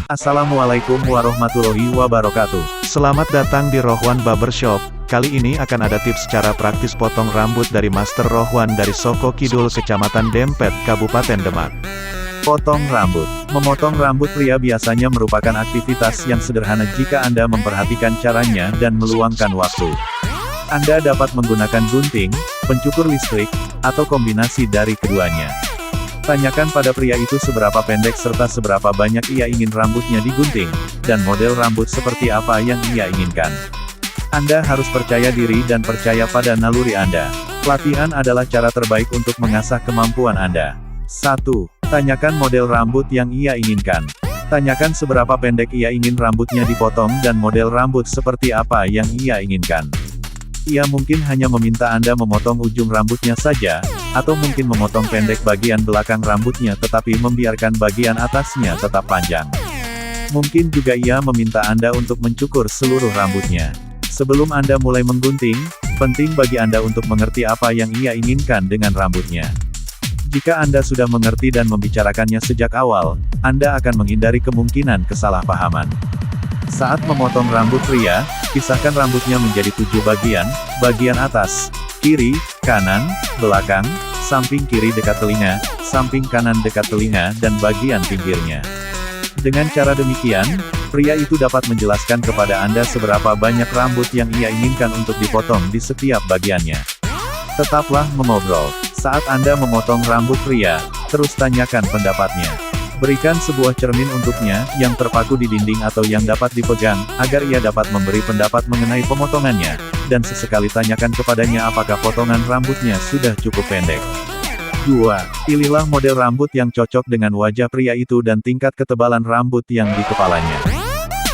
Assalamualaikum warahmatullahi wabarakatuh. Selamat datang di Rohwan Barbershop. Kali ini akan ada tips cara praktis potong rambut dari Master Rohwan dari Soko Kidul, Kecamatan Dempet, Kabupaten Demak. Potong rambut. Memotong rambut pria biasanya merupakan aktivitas yang sederhana jika Anda memperhatikan caranya dan meluangkan waktu. Anda dapat menggunakan gunting, pencukur listrik, atau kombinasi dari keduanya. Tanyakan pada pria itu seberapa pendek serta seberapa banyak ia ingin rambutnya digunting, dan model rambut seperti apa yang ia inginkan. Anda harus percaya diri dan percaya pada naluri Anda. Pelatihan adalah cara terbaik untuk mengasah kemampuan Anda. 1. Tanyakan model rambut yang ia inginkan. Tanyakan seberapa pendek ia ingin rambutnya dipotong dan model rambut seperti apa yang ia inginkan. Ia mungkin hanya meminta Anda memotong ujung rambutnya saja, atau mungkin memotong pendek bagian belakang rambutnya tetapi membiarkan bagian atasnya tetap panjang. Mungkin juga ia meminta Anda untuk mencukur seluruh rambutnya. Sebelum Anda mulai menggunting, penting bagi Anda untuk mengerti apa yang ia inginkan dengan rambutnya. Jika Anda sudah mengerti dan membicarakannya sejak awal, Anda akan menghindari kemungkinan kesalahpahaman. Saat memotong rambut pria, pisahkan rambutnya menjadi 7 bagian, bagian atas, kiri, kanan, belakang, samping kiri dekat telinga, samping kanan dekat telinga dan bagian pinggirnya. Dengan cara demikian, pria itu dapat menjelaskan kepada Anda seberapa banyak rambut yang ia inginkan untuk dipotong di setiap bagiannya. Tetaplah mengobrol. Saat Anda memotong rambut pria, terus tanyakan pendapatnya. Berikan sebuah cermin untuknya, yang terpaku di dinding atau yang dapat dipegang, agar ia dapat memberi pendapat mengenai pemotongannya, dan sesekali tanyakan kepadanya apakah potongan rambutnya sudah cukup pendek. 2. Pilihlah model rambut yang cocok dengan wajah pria itu dan tingkat ketebalan rambut yang di kepalanya.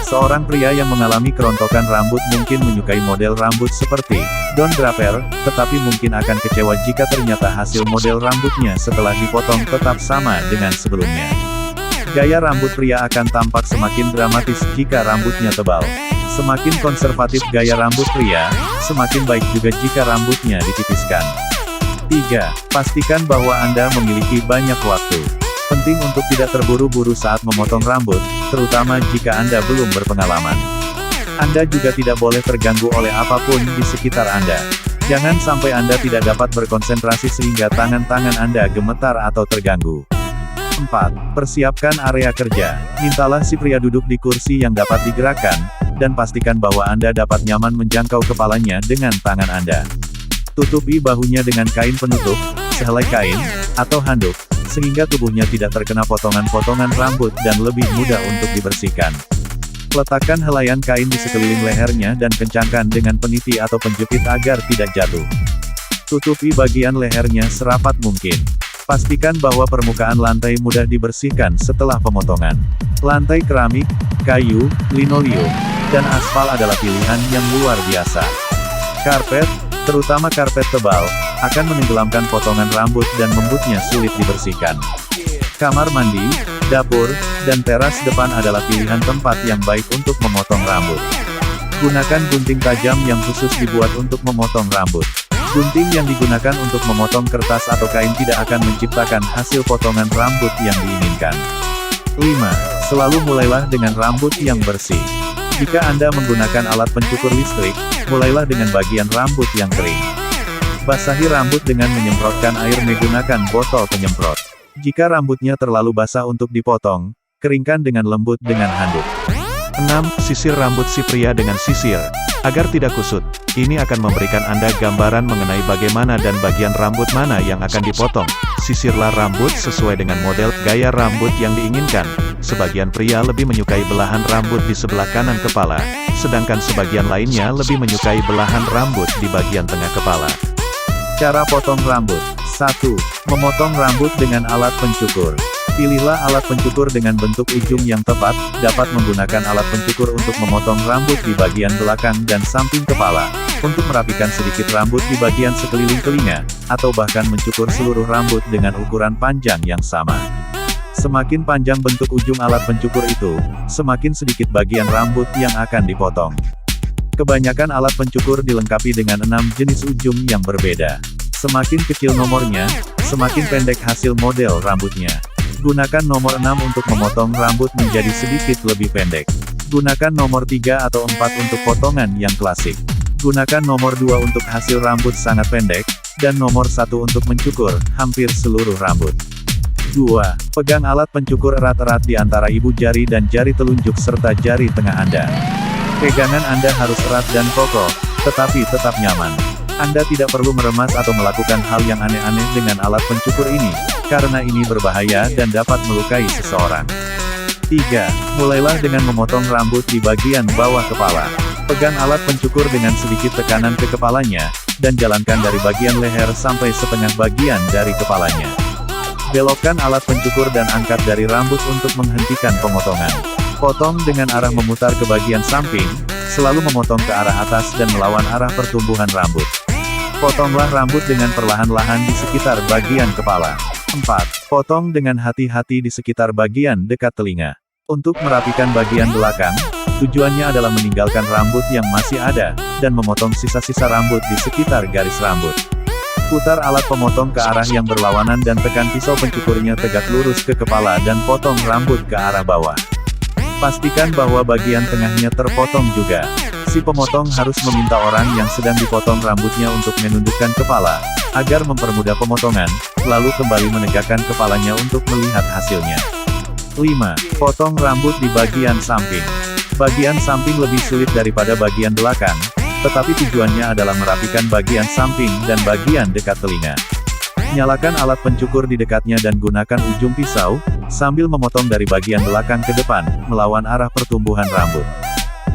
Seorang pria yang mengalami kerontokan rambut mungkin menyukai model rambut seperti Don Draper, tetapi mungkin akan kecewa jika ternyata hasil model rambutnya setelah dipotong tetap sama dengan sebelumnya. Gaya rambut pria akan tampak semakin dramatis jika rambutnya tebal. Semakin konservatif gaya rambut pria, semakin baik juga jika rambutnya ditipiskan. 3. Pastikan bahwa Anda memiliki banyak waktu. Penting untuk tidak terburu-buru saat memotong rambut, terutama jika Anda belum berpengalaman. Anda juga tidak boleh terganggu oleh apapun di sekitar Anda. Jangan sampai Anda tidak dapat berkonsentrasi sehingga tangan-tangan Anda gemetar atau terganggu. 4. Persiapkan area kerja. Mintalah si pria duduk di kursi yang dapat digerakkan, dan pastikan bahwa Anda dapat nyaman menjangkau kepalanya dengan tangan Anda. Tutupi bahunya dengan kain penutup, sehelai kain, atau handuk, sehingga tubuhnya tidak terkena potongan-potongan rambut dan lebih mudah untuk dibersihkan. Letakkan helaian kain di sekeliling lehernya dan kencangkan dengan peniti atau penjepit agar tidak jatuh. Tutupi bagian lehernya serapat mungkin. Pastikan bahwa permukaan lantai mudah dibersihkan setelah pemotongan. Lantai keramik, kayu, linoleum, dan aspal adalah pilihan yang luar biasa. Karpet, terutama karpet tebal, akan menenggelamkan potongan rambut dan membuatnya sulit dibersihkan. Kamar mandi, dapur, dan teras depan adalah pilihan tempat yang baik untuk memotong rambut. Gunakan gunting tajam yang khusus dibuat untuk memotong rambut. Gunting yang digunakan untuk memotong kertas atau kain tidak akan menciptakan hasil potongan rambut yang diinginkan. 5. Selalu mulailah dengan rambut yang bersih. Jika Anda menggunakan alat pencukur listrik, mulailah dengan bagian rambut yang kering. Basahi rambut dengan menyemprotkan air menggunakan botol penyemprot. Jika rambutnya terlalu basah untuk dipotong, keringkan dengan lembut dengan handuk. 6. Sisir rambut si pria dengan sisir, agar tidak kusut. Ini akan memberikan Anda gambaran mengenai bagaimana dan bagian rambut mana yang akan dipotong. Sisirlah rambut sesuai dengan model gaya rambut yang diinginkan. Sebagian pria lebih menyukai belahan rambut di sebelah kanan kepala, sedangkan sebagian lainnya lebih menyukai belahan rambut di bagian tengah kepala. Cara potong rambut. 1. Memotong rambut dengan alat pencukur. Pilihlah alat pencukur dengan bentuk ujung yang tepat, dapat menggunakan alat pencukur untuk memotong rambut di bagian belakang dan samping kepala, untuk merapikan sedikit rambut di bagian sekeliling telinga, atau bahkan mencukur seluruh rambut dengan ukuran panjang yang sama. Semakin panjang bentuk ujung alat pencukur itu, semakin sedikit bagian rambut yang akan dipotong. Kebanyakan alat pencukur dilengkapi dengan 6 jenis ujung yang berbeda. Semakin kecil nomornya, semakin pendek hasil model rambutnya. Gunakan nomor 6 untuk memotong rambut menjadi sedikit lebih pendek. Gunakan nomor 3 atau 4 untuk potongan yang klasik. Gunakan nomor 2 untuk hasil rambut sangat pendek, dan nomor 1 untuk mencukur hampir seluruh rambut. 2. Pegang alat pencukur erat-erat di antara ibu jari dan jari telunjuk serta jari tengah Anda. Pegangan Anda harus erat dan kokoh, tetapi tetap nyaman. Anda tidak perlu meremas atau melakukan hal yang aneh-aneh dengan alat pencukur ini, karena ini berbahaya dan dapat melukai seseorang. 3. Mulailah dengan memotong rambut di bagian bawah kepala. Pegang alat pencukur dengan sedikit tekanan ke kepalanya, dan jalankan dari bagian leher sampai setengah bagian dari kepalanya. Belokkan alat pencukur dan angkat dari rambut untuk menghentikan pemotongan. Potong dengan arah memutar ke bagian samping, selalu memotong ke arah atas dan melawan arah pertumbuhan rambut. Potonglah rambut dengan perlahan-lahan di sekitar bagian kepala. 4. Potong dengan hati-hati di sekitar bagian dekat telinga. Untuk merapikan bagian belakang, tujuannya adalah meninggalkan rambut yang masih ada, dan memotong sisa-sisa rambut di sekitar garis rambut. Putar alat pemotong ke arah yang berlawanan dan tekan pisau pencukurnya tegak lurus ke kepala dan potong rambut ke arah bawah. Pastikan bahwa bagian tengahnya terpotong juga. Si pemotong harus meminta orang yang sedang dipotong rambutnya untuk menundukkan kepala, agar mempermudah pemotongan, lalu kembali menegakkan kepalanya untuk melihat hasilnya. 5. Potong rambut di bagian samping. Bagian samping lebih sulit daripada bagian belakang, tetapi tujuannya adalah merapikan bagian samping dan bagian dekat telinga. Nyalakan alat pencukur di dekatnya dan gunakan ujung pisau, sambil memotong dari bagian belakang ke depan, melawan arah pertumbuhan rambut.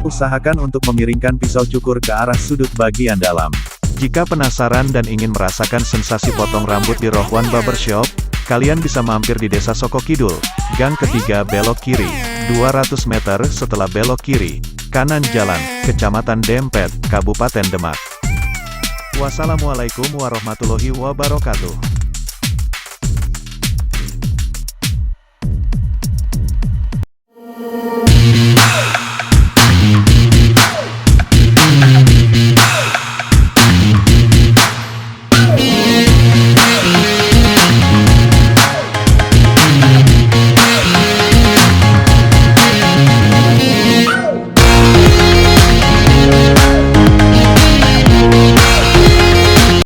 Usahakan untuk memiringkan pisau cukur ke arah sudut bagian dalam. Jika penasaran dan ingin merasakan sensasi potong rambut di Rohwan Barbershop, kalian bisa mampir di Desa Soko Kidul, Gang Ketiga belok kiri, 200 meter setelah belok kiri, kanan jalan, Kecamatan Dempet, Kabupaten Demak. Wassalamualaikum warahmatullahi wabarakatuh.